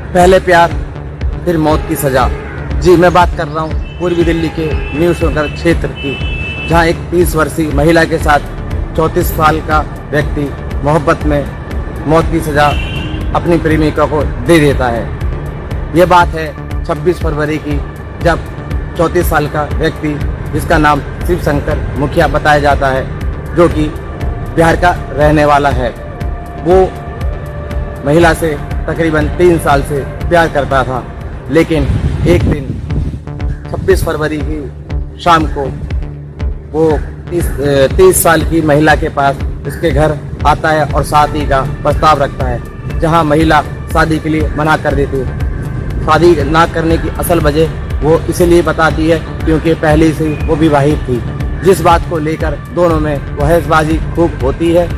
पहले प्यार फिर मौत की सजा। जी, मैं बात कर रहा हूँ पूर्वी दिल्ली के न्यू शंकर क्षेत्र की, जहाँ एक 30 वर्षीय महिला के साथ 34 साल का व्यक्ति मोहब्बत में मौत की सजा अपनी प्रेमिका को दे देता है। ये बात है 26 फरवरी की, जब 34 साल का व्यक्ति, जिसका नाम शिव शंकर मुखिया बताया जाता है, जो कि बिहार का रहने वाला है, वो महिला से तकरीबन 3 साल से प्यार करता था। लेकिन एक दिन 26 फरवरी की शाम को वो 30 साल की महिला के पास उसके घर आता है और शादी का प्रस्ताव रखता है, जहां महिला शादी के लिए मना कर देती है। शादी ना करने की असल वजह वो इसलिए बताती है क्योंकि पहले से वो विवाहित थी, जिस बात को लेकर दोनों में बहसबाजी खूब होती है।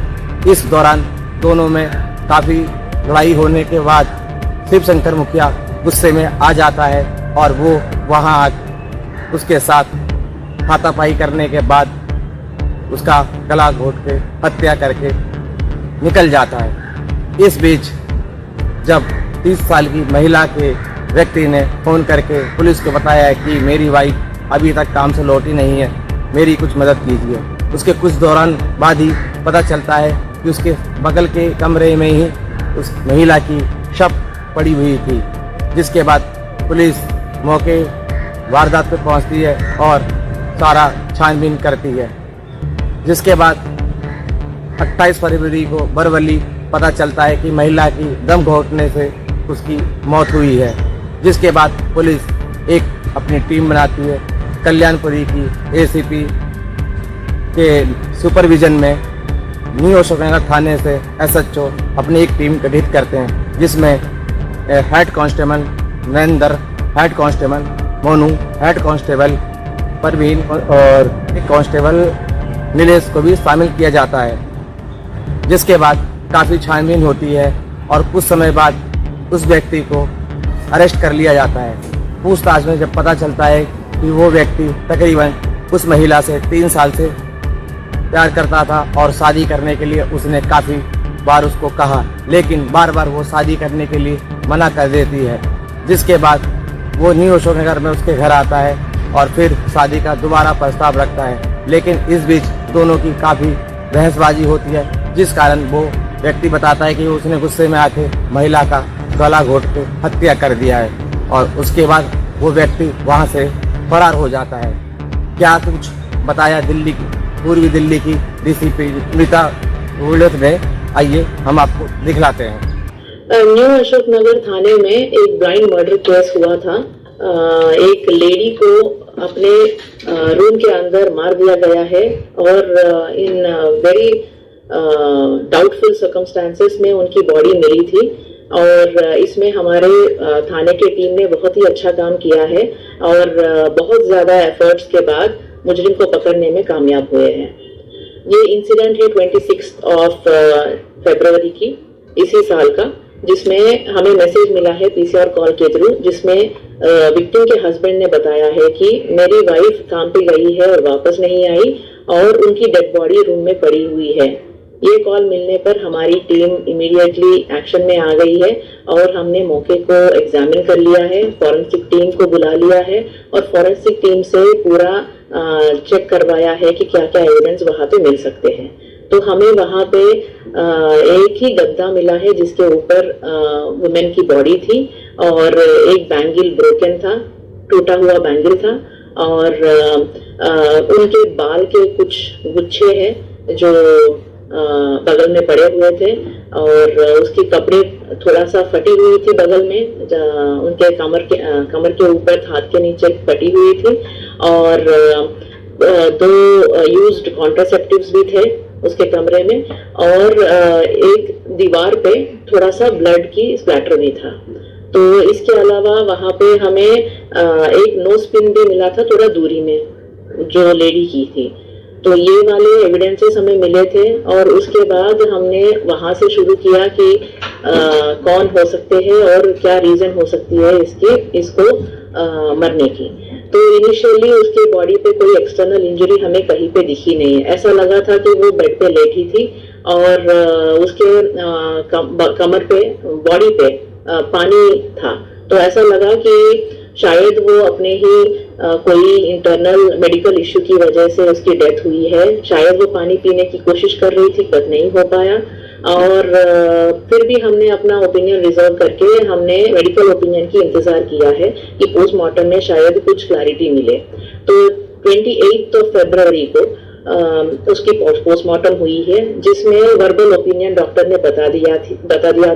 इस दौरान दोनों में काफ़ी लड़ाई होने के बाद शिव शंकर मुखिया गुस्से में आ जाता है और वो वहाँ उसके साथ हाथापाई करने के बाद उसका गला घोट के हत्या करके निकल जाता है। इस बीच जब 30 साल की महिला के व्यक्ति ने फ़ोन करके पुलिस को बताया है कि मेरी वाइफ अभी तक काम से लौटी नहीं है, मेरी कुछ मदद कीजिए, उसके कुछ दौरान बाद ही पता चलता है कि उसके बगल के कमरे में ही उस महिला की शव पड़ी हुई थी। जिसके बाद पुलिस मौके वारदात पर पहुंचती है और सारा छानबीन करती है। जिसके बाद 28 फरवरी को बरवली पता चलता है कि महिला की दम घोटने से उसकी मौत हुई है। जिसके बाद पुलिस एक अपनी टीम बनाती है। कल्याणपुरी की एसीपी के सुपरविजन में न्यू अशोकनगर थाने से एसएचओ अपनी एक टीम गठित करते हैं, जिसमें head constable Narendra, head constable Monu, head constable Parveen और एक कांस्टेबल नीलेश को भी शामिल किया जाता है। जिसके बाद काफ़ी छानबीन होती है और कुछ समय बाद उस व्यक्ति को अरेस्ट कर लिया जाता है। पूछताछ में जब पता चलता है कि वो व्यक्ति तकरीबन उस महिला से 3 साल से प्यार करता था और शादी करने के लिए उसने काफ़ी बार उसको कहा, लेकिन बार बार वो शादी करने के लिए मना कर देती है। जिसके बाद वो न्यू अशोकनगर में उसके घर आता है और फिर शादी का दोबारा प्रस्ताव रखता है। लेकिन इस बीच दोनों की काफ़ी बहसबाजी होती है, जिस कारण वो व्यक्ति बताता है कि उसने गुस्से में आके महिला का गला घोट के हत्या कर दिया है और उसके बाद वो व्यक्ति वहाँ से फरार हो जाता है। क्या कुछ बताया दिल्ली की, पूर्वी दिल्ली की डीसीपी नीता गुलेत ने, आइए हम आपको दिखलाते हैं। न्यू अशोकनगर थाने में एक ब्लाइंड मर्डर केस हुआ था। एक लेडी को अपने रूम के अंदर मार दिया गया है और इन वेरी डाउटफुल सर्कमस्टांसेस में उनकी बॉडी मिली थी और इसमें हमारे थाने के टीम ने बहुत ही अच्छा काम किया है और बहुत ज़्यादा एफर्ट्स के बाद मुजरिम को पकड़ने में कामयाब हुए हैं। ये इंसिडेंट है 26 फरवरी की इसी साल का, जिसमें हमें मैसेज मिला है पीसीआर कॉल के थ्रू, जिसमें विक्टिम के हस्बैंड ने बताया है कि मेरी वाइफ काम पे गई है और वापस नहीं आई और उनकी डेड बॉडी रूम में पड़ी हुई है। ये कॉल मिलने पर हमारी टीम इमीडिएटली एक्शन में आ गई है और हमने मौके को एग्जामिन कर लिया है, फॉरेंसिक टीम को बुला लिया है और फॉरेंसिक टीम से पूरा चेक करवाया है कि क्या क्या एविडेंस वहाँ पे मिल सकते हैं। तो हमें वहाँ पे एक ही गद्दा मिला है जिसके ऊपर वुमेन की बॉडी थी और एक बैंगल ब्रोकन था, टूटा हुआ बैंगल था और उनके बाल के कुछ गुच्छे हैं जो बगल में पड़े हुए थे और उसकी कपड़े थोड़ा सा फटी हुई थी बगल में, उनके कमर के ऊपर हाथ के नीचे फटी हुई थी और 2 यूज्ड कॉन्ट्रासेप्टिव्स भी थे उसके कमरे में और एक दीवार पे थोड़ा सा ब्लड की स्प्लैटर भी था। तो इसके अलावा वहाँ पे हमें एक नोज पिन भी मिला था थोड़ा दूरी में जो लेडी की थी। तो ये वाले एविडेंसेस हमें मिले थे और उसके बाद हमने वहाँ से शुरू किया कि कौन हो सकते हैं और क्या रीजन हो सकती है इसको मरने की। तो इनिशियली उसके बॉडी पे कोई एक्सटर्नल इंजरी हमें कहीं पे दिखी नहीं है। ऐसा लगा था कि वो बेड पे लेटी थी और उसके कमर पे, बॉडी पे पानी था। तो ऐसा लगा कि शायद वो अपने ही कोई इंटरनल मेडिकल इश्यू की वजह से उसकी डेथ हुई है। शायद वो पानी पीने की कोशिश कर रही थी बट नहीं हो पाया। और फिर भी हमने अपना ओपिनियन रिजर्व करके हमने मेडिकल ओपिनियन की इंतजार किया है कि पोस्टमार्टम में शायद कुछ क्लैरिटी मिले। तो 28 फरवरी को उसकी पोस्टमार्टम हुई है, जिसमें वर्बल ओपिनियन डॉक्टर ने बता दिया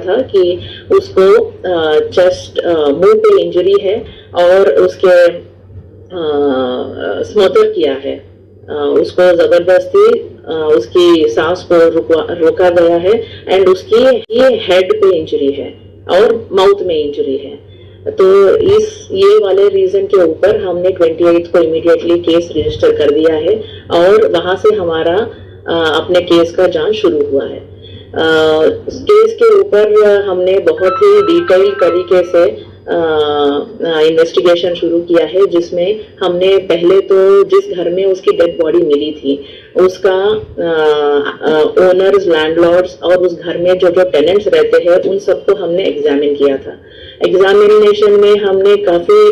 था कि उसको चेस्ट मुंह पे इंजरी है और उसके स्मोथर किया है, उसको जबरदस्ती उसकी सांस को रोका गया है एंड उसकी ये हेड पे इंजरी है और माउथ में इंजरी है। तो ये वाले रीजन के ऊपर हमने 28 को इमीडिएटली केस रजिस्टर कर दिया है और वहां से हमारा अपने केस का जांच शुरू हुआ है। केस के ऊपर हमने बहुत ही डिटेल तरीके से इन्वेस्टिगेशन शुरू किया है, जिसमें हमने पहले तो जिस घर में उसकी डेड बॉडी मिली थी उसका ओनर्स, लैंडलॉर्ड्स और उस घर में जो टेनेंट्स रहते हैं उन सबको हमने एग्जामिन किया था। एग्जामिनेशन में हमने काफी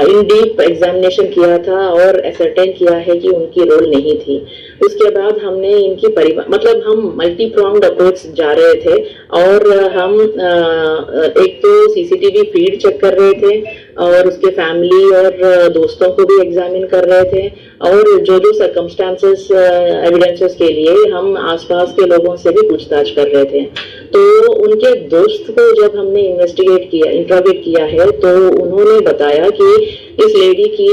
इन डीप एग्जामिनेशन किया था और एसरटेन किया है कि उनकी रोल नहीं थी। उसके बाद हमने इनकी परिवार मतलब हम मल्टी प्रॉन्ग्ड अप्रोच जा रहे थे और हम एक तो सीसीटीवी फीड चेक कर रहे थे और उसके फैमिली और दोस्तों को भी एग्जामिन कर रहे थे और जो सर्कमस्टांसेस एविडेंसेस के लिए हम आसपास के लोगों से भी पूछताछ कर रहे थे। तो उनके दोस्त को जब हमने इंट्रोगेट किया है तो उन्होंने बताया कि इस लेडी की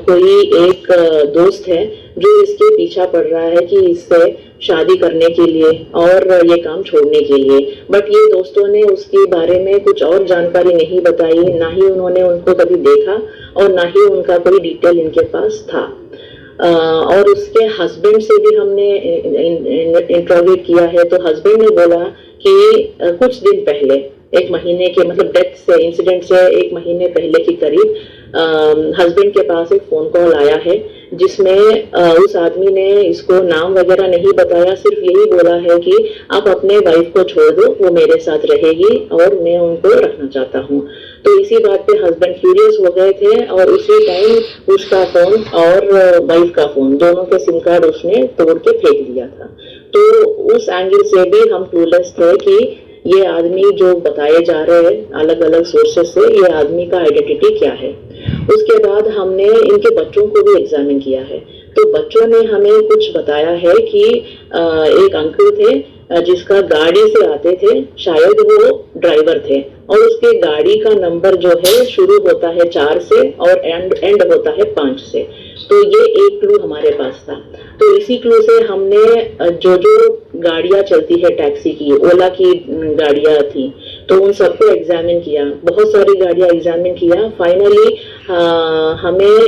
कोई एक दोस्त है जो इसके पीछा पड़ रहा है कि इससे शादी करने के लिए और ये काम छोड़ने के लिए, बट ये दोस्तों ने उसके बारे में कुछ और जानकारी नहीं बताई, ना ही उन्होंने उनको कभी देखा और ना ही उनका कोई डिटेल इनके पास था। और उसके हस्बैंड से भी हमने इंट्रोगेट किया है तो हस्बैंड ने बोला कि कुछ दिन पहले, एक महीने के मतलब डेथ से इंसिडेंट से एक महीने पहले की करीब हस्बैंड के पास एक फोन कॉल आया है जिसमें उस आदमी ने इसको नाम वगैरह नहीं बताया, सिर्फ यही बोला है कि आप अपने वाइफ को छोड़ दो, वो मेरे साथ रहेगी और मैं उनको रखना चाहता हूँ। तो इसी बात पे हस्बैंड फ्यूरियस हो गए थे और उसी टाइम उसका फोन और वाइफ का फोन दोनों के सिम कार्ड उसने तोड़ के फेंक दिया था। तो उस एंगल से भी हम क्लूलेस थे कि ये आदमी जो बताए जा रहे हैं अलग अलग सोर्सेस से, ये आदमी का आइडेंटिटी क्या है। उसके बाद हमने इनके बच्चों को भी एग्जामिन किया है तो बच्चों ने हमें कुछ बताया है कि एक अंकल थे जिसका गाड़ी से आते थे, शायद वो ड्राइवर थे और उसके गाड़ी का नंबर जो है शुरू होता है 4 से और एंड होता है 5 से। तो ये एक क्लू हमारे पास था। तो इसी क्लू से हमने जो गाड़ियां चलती है टैक्सी की, ओला की गाड़ियां थी, तो उन सबको एग्जामिन किया, बहुत सारी गाड़ियां एग्जामिन किया। फाइनली हमें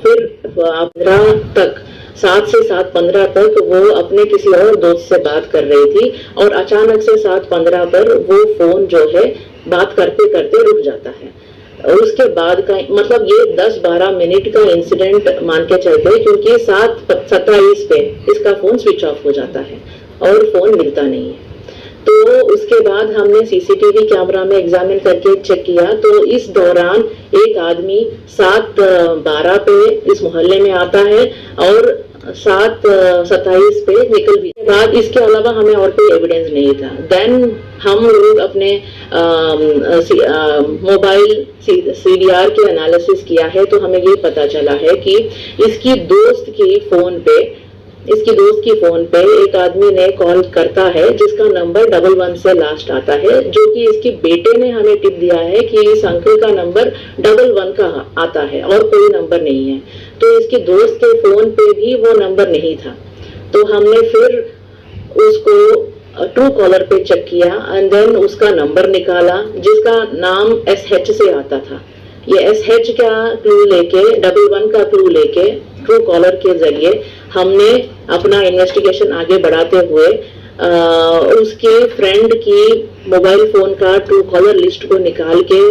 फिर 15 तक 7 से 7:15 तक वो अपने किसी और दोस्त से बात कर रही थी और अचानक से 7:15 पर वो फोन जो है बात करते करते रुक जाता है। उसके बाद का मतलब ये 10-12 मिनट का इंसिडेंट मान के चलते क्योंकि 7:27 पे इसका फोन स्विच ऑफ हो जाता है और फोन मिलता नहीं है। तो उसके बाद हमने सीसीटीवी कैमरा में एग्जामिन करके चेक किया तो इस दौरान एक आदमी 7:12 पे इस मोहल्ले में आता है और 7:27 पे निकल भी बाद। इसके अलावा हमें और कोई एविडेंस नहीं था। देन हम लोग अपने मोबाइल CVR के एनालिसिस किया है तो हमें ये पता चला है कि इसकी दोस्त की फोन पे एक आदमी ने कॉल करता है जिसका नंबर 11 से लास्ट आता है, जो कि इसके बेटे ने हमें टिप दिया है कि इस अंकल का नंबर 11 का आता है और कोई नंबर नहीं है। तो इसकी दोस्त के फोन पे भी वो नंबर नहीं था। तो हमने फिर उसको ट्रू कॉलर पे चेक किया एंड देन उसका नंबर निकाला जिसका नाम SH से आता था। ये SH का क्लू लेके 11 का क्लू लेके ट्रू कॉलर के जरिए हमने अपना इन्वेस्टिगेशन आगे बढ़ाते हुए उसके फ्रेंड की मोबाइल फोन का ट्रू कॉलर लिस्ट को निकाल के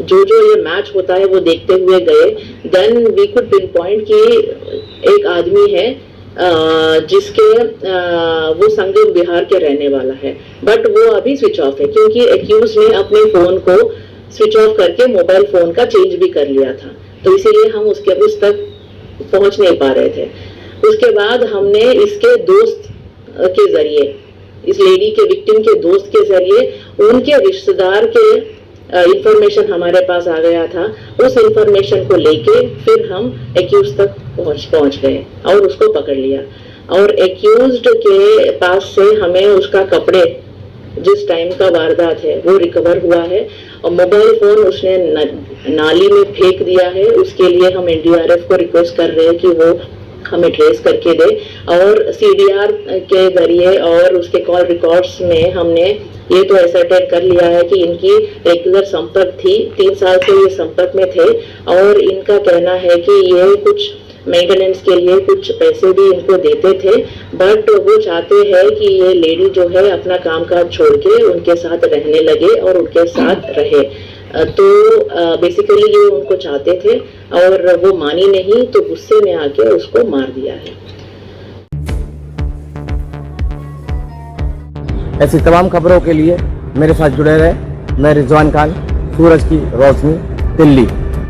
जो ये मैच होता है वो देखते हुए गए। Then we could pinpoint कि एक आदमी है जिसके वो संगम बिहार के रहने वाला है, बट वो अभी स्विच ऑफ है क्योंकि एक्यूज ने अपने फोन को स्विच ऑफ करके मोबाइल फोन का चेंज भी कर लिया था, तो इसीलिए हम उस तक पहुंच नहीं पा रहे थे। उसके बाद हमने इसके दोस्त के जरिए, इस लेडी के विक्टिम के दोस्त के जरिए, उनके रिश्तेदार के इंफॉर्मेशन हमारे पास आ गया था। उस इंफॉर्मेशन को लेके फिर हम एक्यूज तक पहुंच गए और उसको पकड़ लिया। और एक्यूज्ड के पास से हमें उसका कपड़े, जिस टाइम का वारदात है, वो रिकवर हुआ है और मोबाइल फोन उसने नाली में फेंक दिया है। उसके लिए हम एनडीआरएफ को रिक्वेस्ट कर रहे हैं कि वो हमें ट्रेस करके दे, और सीडीआर के जरिए और उसके कॉल रिकॉर्ड्स में हमने ये तो असर्टेन कर लिया है कि इनकी रेगुलर संपर्क थी, 3 साल से ये संपर्क में थे, और इनका कहना है कि ये कुछ मेंटेनेंस के लिए कुछ पैसे भी इनको देते थे, बट वो चाहते हैं कि ये लेडी जो है अपना कामकाज छोड़ के उनके साथ रहने लगे और उनके साथ रहे। तो बेसिकली ये उनको चाहते थे और वो मानी नहीं, तो गुस्से में आके उसको मार दिया है। ऐसी तमाम खबरों के लिए मेरे साथ जुड़े रहे। मैं रिजवान खान, सूरज की रोशनी, दिल्ली।